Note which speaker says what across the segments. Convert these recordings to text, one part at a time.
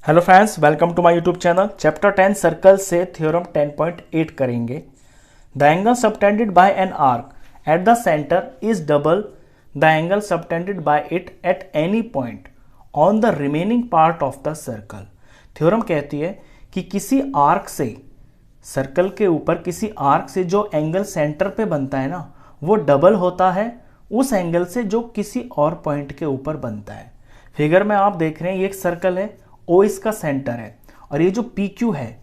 Speaker 1: Hello friends, welcome to my YouTube channel. Chapter 10 circle से theorem 10.8 करेंगे। The angle subtended by an arc at the centre is double the angle subtended by it at any point on the remaining part of the circle. Theorem कहती है कि किसी arc से, circle के ऊपर किसी आर्क से जो एंगल सेंटर पे बनता है ना, वो डबल होता है उस एंगल से जो किसी और पॉइंट के ऊपर बनता है। फिगर में आप देख रहे हैं, ये एक सर्कल है, ओ इसका सेंटर है और ये जो पी क्यू है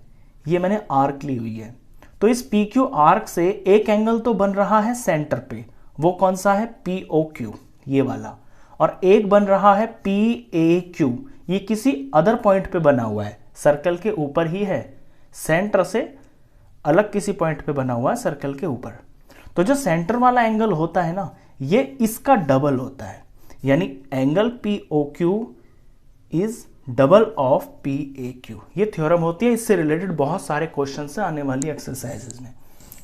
Speaker 1: ये मैंने आर्क ली हुई है। तो इस पी क्यू आर्क से एक एंगल तो बन रहा है सेंटर पे, वो कौन सा है? पी ओ क्यू, ये वाला। और एक बन रहा है पी ए क्यू, ये किसी अदर पॉइंट पे बना हुआ है, सर्कल के ऊपर ही है, सेंटर से अलग किसी पॉइंट पे बना हुआ है सर्कल के ऊपर। तो जो सेंटर वाला एंगल होता है ना, ये इसका डबल होता है, यानी angle P O Q is double of P A Q. ये थ्योरम होती है, इससे रिलेटेड बहुत सारे क्वेश्चन से आने वाली एक्सरसाइजेज में।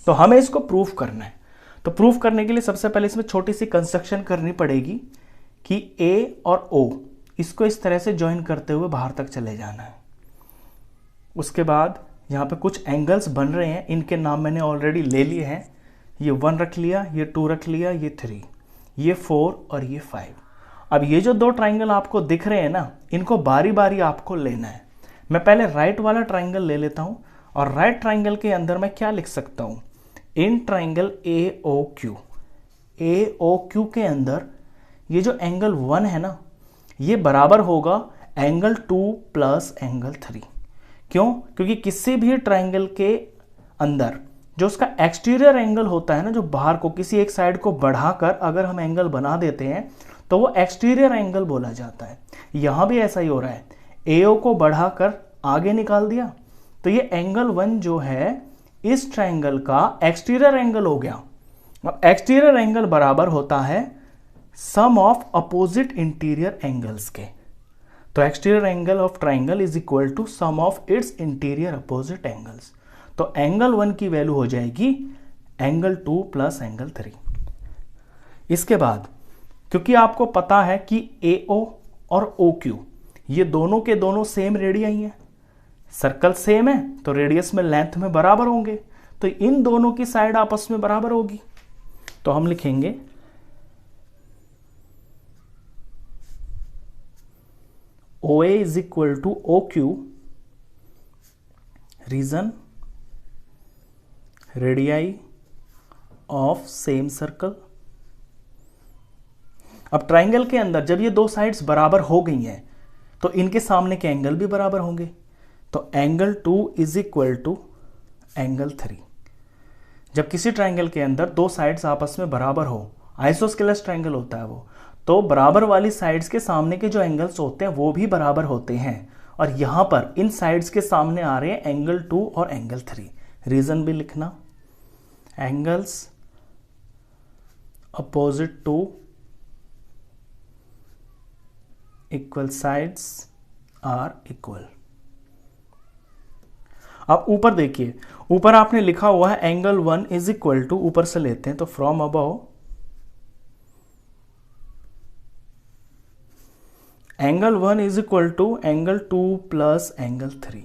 Speaker 1: तो हमें इसको प्रूफ करना है। तो प्रूफ करने के लिए सबसे पहले इसमें छोटी सी कंस्ट्रक्शन करनी पड़ेगी कि ए और ओ इसको इस तरह से ज्वाइन करते हुए बाहर तक चले जाना है। उसके बाद यहाँ पे कुछ एंगल्स बन रहे हैं, इनके नाम मैंने ऑलरेडी ले लिए हैं। ये 1 रख लिया, ये 2 रख लिया, ये 3, ये 4 और ये 5। अब ये जो दो ट्राइंगल आपको दिख रहे हैं ना, इनको बारी बारी आपको लेना है। मैं पहले राइट वाला ट्राइंगल ले लेता हूं और राइट ट्राइंगल के अंदर मैं क्या लिख सकता हूं? In triangle A O Q, A O Q के अंदर ये जो एंगल 1 है ना, ये बराबर होगा एंगल 2 प्लस एंगल 3। क्यों? क्योंकि किसी भी ट्राइंगल के अंदर जो उसका एक्सटीरियर एंगल होता है ना, जो बाहर को किसी एक साइड को बढ़ाकर अगर हम एंगल बना देते हैं तो वो एक्सटीरियर एंगल बोला जाता है। यहां भी ऐसा ही हो रहा है, एओ को बढ़ाकर आगे निकाल दिया तो ये एंगल 1 जो है इस ट्राइंगल का एक्सटीरियर एंगल हो गया। अब एक्सटीरियर एंगल बराबर होता है sum of opposite interior angles के। तो exterior angle of triangle is equal to sum of its interior opposite angles. तो एंगल 1 की वैल्यू हो जाएगी एंगल 2 प्लस एंगल 3। इसके बाद क्योंकि आपको पता है कि AO और OQ ये दोनों के दोनों सेम रेडियस हैं, सर्कल सेम है तो रेडियस में लेंथ में बराबर होंगे, तो इन दोनों की साइड आपस में बराबर होगी। तो हम लिखेंगे OA is equal to OQ, reason radii of same circle. अब ट्राइंगल के अंदर जब ये दो साइड्स बराबर हो गई हैं तो इनके सामने के एंगल भी बराबर होंगे। तो angle 2 is equal to angle 3। जब किसी ट्राइंगल के अंदर दो साइड्स आपस में बराबर हो, आइसोस्केलस ट्राइंगल होता है वो, तो बराबर वाली साइड्स के सामने के जो एंगल्स होते हैं वो भी बराबर होते हैं। और यहां पर इन साइड्स के सामने आ रहे हैं एंगल 2 और एंगल 3। रीजन भी लिखना, angles opposite to equal sides are equal. अब ऊपर देखिए, ऊपर आपने लिखा हुआ है एंगल 1 इज इक्वल टू, ऊपर से लेते हैं तो from above angle 1 is equal to angle 2 plus angle 3।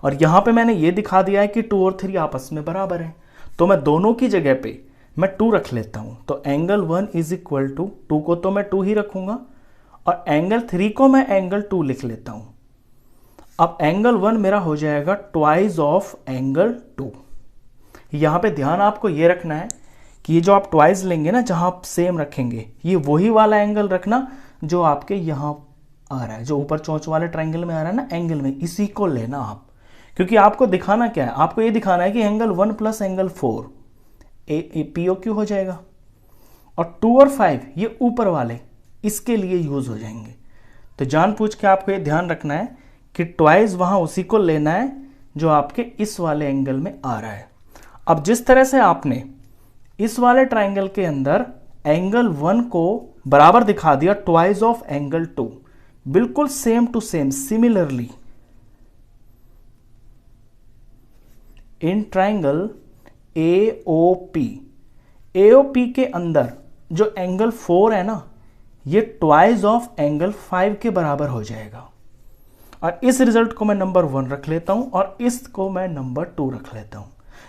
Speaker 1: और यहां पे मैंने ये दिखा दिया है कि 2 और 3 आपस में बराबर है, तो मैं दोनों की जगह पे मैं 2 रख लेता हूं। तो एंगल 1 इज इक्वल टू, 2 को तो मैं 2 ही रखूंगा और एंगल 3 को मैं एंगल 2 लिख लेता हूं। अब एंगल 1 मेरा हो जाएगा ट्वाइस ऑफ एंगल 2। यहां पे ध्यान आपको ये रखना है कि ये जो आप ट्वाइस लेंगे ना, जहां आप सेम रखेंगे, ये वही वाला एंगल रखना जो आपके यहां आ रहा है, जो ऊपर चोंच वाले ट्राइंगल में आ रहा है ना एंगल में, इसी को लेना आप। क्योंकि आपको दिखाना क्या है? आपको ये दिखाना है कि एंगल 1 प्लस एंगल 4 POQ हो जाएगा और 2 और 5 ये ऊपर वाले इसके लिए यूज हो जाएंगे। तो जानबूझ के आपको ये ध्यान रखना है कि ट्वाइस वहां उसी को लेना है जो आपके इस वाले एंगल में आ रहा है। अब जिस तरह से आपने इस वाले ट्राइंगल के अंदर एंगल 1 को बराबर दिखा दिया ट्वाइस ऑफ एंगल 2, बिल्कुल same to same similarly in triangle AOP के अंदर जो एंगल 4 है ना, ये ट्वाइस ऑफ एंगल 5 के बराबर हो जाएगा। और इस रिजल्ट को मैं नंबर 1 रख लेता हूं और इसको मैं नंबर 2 रख लेता हूं।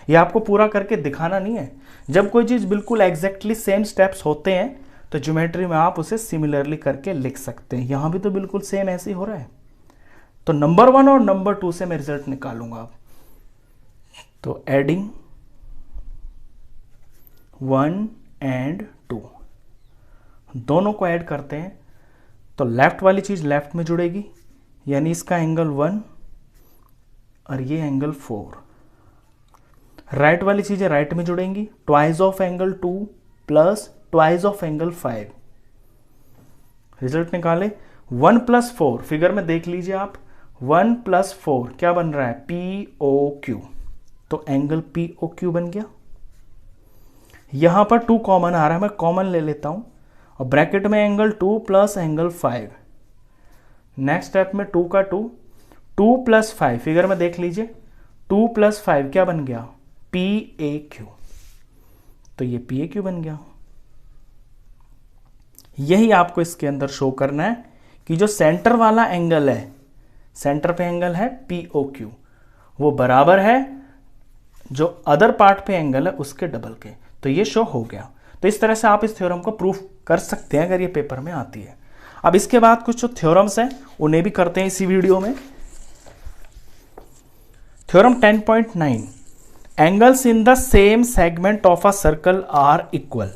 Speaker 1: ये आपको पूरा करके दिखाना नहीं है। जब कोई चीज बिल्कुल एग्जैक्टली सेम स्टेप्स होते हैं तो ज्योमेट्री में आप उसे सिमिलरली करके लिख सकते हैं। यहां भी तो बिल्कुल सेम ऐसे ही हो रहा है, तो नंबर 1 और नंबर 2 से मैं रिजल्ट निकालूंगा। तो एडिंग 1 एंड 2, दोनों को ऐड करते हैं तो लेफ्ट वाली चीज लेफ्ट में जुड़ेगी, यानी इसका एंगल 1 और ये एंगल 4। राइट वाली चीजें राइट में जुड़ेंगी, twice of angle 2 plus twice of angle 5। Result निकाले 1 + 4, फिगर में देख लीजिए आप, 1 + 4 क्या बन रहा है, POQ। तो एंगल POQ बन गया। यहां पर 2 कॉमन आ रहा है, मैं कॉमन ले लेता हूं और ब्रैकेट में angle 2 plus angle 5। Next step में 2 का 2, 2 + 5, फिगर में देख लीजिए, 2 + 5 क्या बन गया, PAQ। तो ये PAQ बन गया। यही आपको इसके अंदर शो करना है कि जो सेंटर वाला एंगल है, सेंटर पे एंगल है POQ, वो बराबर है जो अदर पार्ट पे एंगल है उसके डबल के। तो ये शो हो गया। तो इस तरह से आप इस थ्योरम को प्रूफ कर सकते हैं अगर ये पेपर में आती है। अब इसके बाद कुछ जो थ्योरम्स हैं उन्हें भी करते हैं इसी वीडियो में। Theorem 10.9, angles in the same segment of a circle are equal.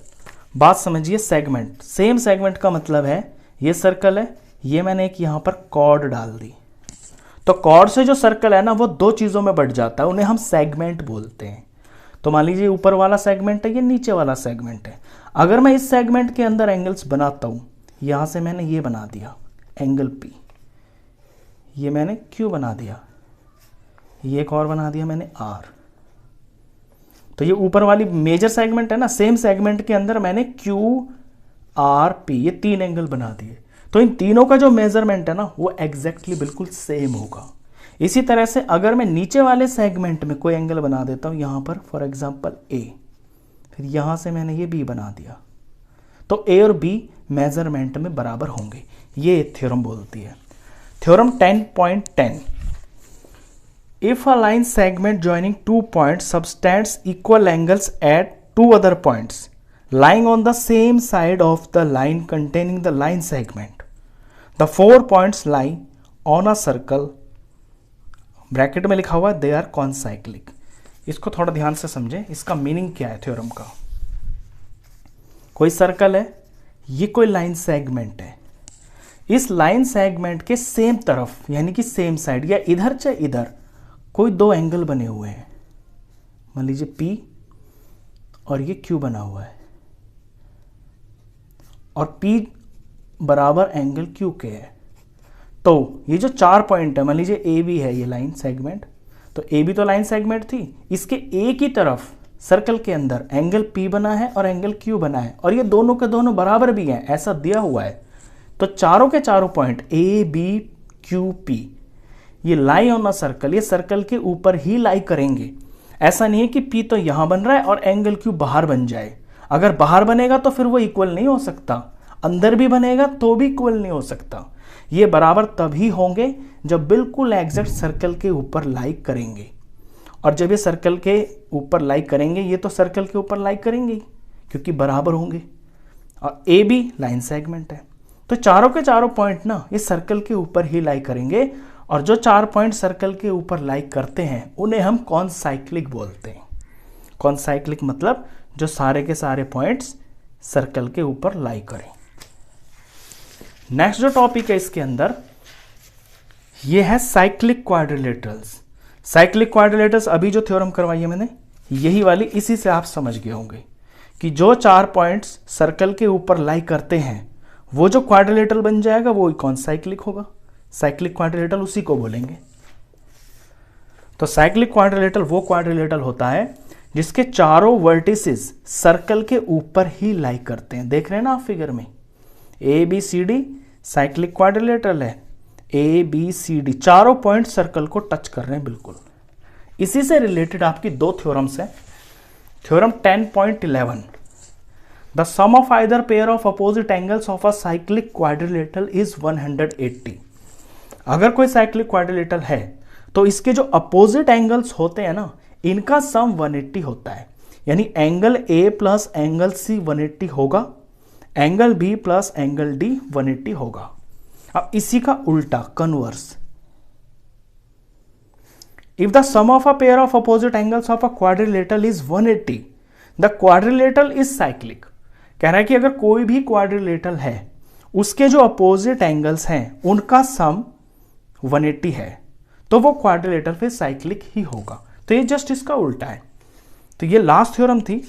Speaker 1: बात समझिए, सेगमेंट, सेम सेगमेंट का मतलब है ये सर्कल है, ये मैंने एक यहां पर कॉर्ड डाल दी। तो कॉर्ड से जो सर्कल है ना वो 2 चीजों में बढ़ जाता है, उन्हें हम सेगमेंट बोलते हैं। तो मान लीजिए ऊपर वाला सेगमेंट है, ये नीचे वाला सेगमेंट है। अगर मैं इस सेगमेंट के अंदर एंगल्स बनाता हूं, यहां से मैंने ये बना दिया एंगल P, ये मैंने Q बना दिया, ये एक और बना दिया मैंने R। तो ये ऊपर वाली मेजर सेगमेंट है ना, सेम सेगमेंट के अंदर मैंने QRP ये 3 एंगल बना दिए। तो इन तीनों का जो मेजरमेंट है ना वो एग्जैक्टली बिल्कुल सेम होगा। इसी तरह से अगर मैं नीचे वाले सेगमेंट में कोई एंगल बना देता हूं, यहां पर फॉर एग्जांपल A, फिर यहां से मैंने ये B बना दिया, तो A और B मेजरमेंट में बराबर होंगे। ये थ्योरम बोलती है। Theorem 10.10, if a line segment joining 2 points subtends equal angles at 2 other points lying on the same side of the line containing the line segment, the 4 points lie on a circle, bracket में लिखा हुआ they are कॉनसाइक्लिक। इसको थोड़ा ध्यान से समझें, इसका meaning क्या है थ्योरम का। कोई सर्कल है, ये कोई लाइन सेगमेंट है, इस लाइन सेगमेंट के सेम तरफ यानी कि सेम साइड या इधर चाहे इधर कोई 2 एंगल बने हुए हैं। मान लीजिए P और ये Q बना हुआ है और P बराबर एंगल Q के है। तो ये जो 4 पॉइंट है, मान लीजिए AB है ये लाइन सेगमेंट, तो AB तो लाइन सेगमेंट थी, इसके एक ही तरफ सर्कल के अंदर एंगल P बना है और एंगल Q बना है और ये दोनों के दोनों बराबर भी हैं, ऐसा दिया हुआ है। तो चारों के चारों पॉइंट ABQP ये लाई ऑन अ सर्कल, ये सर्कल के ऊपर ही लाई करेंगे। ऐसा नहीं है कि P तो यहां बन रहा है और एंगल Q बाहर बन जाए। अगर बाहर बनेगा तो फिर वो इक्वल नहीं हो सकता, अंदर भी बनेगा तो भी इक्वल नहीं हो सकता। ये बराबर तभी होंगे जब बिल्कुल एग्जैक्ट सर्कल के ऊपर लाई करेंगे। और जब ये सर्कल के ऊपर लाई करेंगे, ये तो सर्कल के ऊपर लाई करेंगे क्योंकि बराबर होंगे और ए बी लाइन सेगमेंट है। तो चारों के चारों पॉइंट ना ये सर्कल के ऊपर ही लाई करेंगे और जो 4 पॉइंट सर्कल के ऊपर लाई करते हैं उन्हें हम कॉनसाइक्लिक बोलते हैं। कॉनसाइक्लिक मतलब जो सारे के सारे पॉइंट्स सर्कल के ऊपर लाई करें। नेक्स्ट जो टॉपिक है इसके अंदर ये है साइक्लिक क्वाड्रिलेटरल्स। साइक्लिक क्वाड्रिलेटरल्स अभी जो थ्योरम करवाई है मैंने यही वाली, इसी से आप समझ गए होंगे कि जो 4 पॉइंट्स सर्कल के ऊपर लाई करते हैं वो जो क्वाड्रिलेटरल बन जाएगा वो कॉनसाइक्लिक होगा। साइक्लिक क्वाड्रिलेटरल उसी को बोलेंगे। तो साइक्लिक क्वाड्रिलेटरल वो क्वाड्रिलेटरल होता है जिसके चारों वर्टिसेस सर्कल के ऊपर ही लाई करते हैं। देख रहे हैं ना आप फिगर में, A B C D cyclic quadrilateral है। ए बी सी डी चारों पॉइंट सर्कल को टच कर रहे हैं बिल्कुल। इसी से रिलेटेड आपकी 2 थ्योरम्स हैं। Theorem 10.11, the sum of either pair of opposite angles of a cyclic quadrilateral is 180। अगर कोई साइक्लिक क्वाड्रिलेटरल है तो इसके जो अपोजिट एंगल्स होते हैं ना, इनका सम 180 होता है। यानी angle A plus angle C 180 होगा, angle B plus angle D 180 होगा। अब इसी का उल्टा converse, if the sum of a pair of opposite angles of a quadrilateral is 180, the quadrilateral is cyclic. कह रहा है कि अगर कोई भी क्वाड्रिलेटरल है, उसके जो अपोजिट एंगल्स हैं उनका सम 180 है, तो वो क्वाड्रिलेटरल फिर साइक्लिक ही होगा। तो ये जस्ट इसका उल्टा है। तो ये लास्ट थ्योरम थी।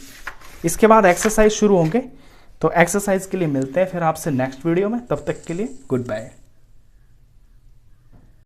Speaker 1: इसके बाद एक्सरसाइज शुरू होंगे, तो एक्सरसाइज के लिए मिलते हैं फिर आपसे नेक्स्ट वीडियो में। तब तक के लिए गुड बाय।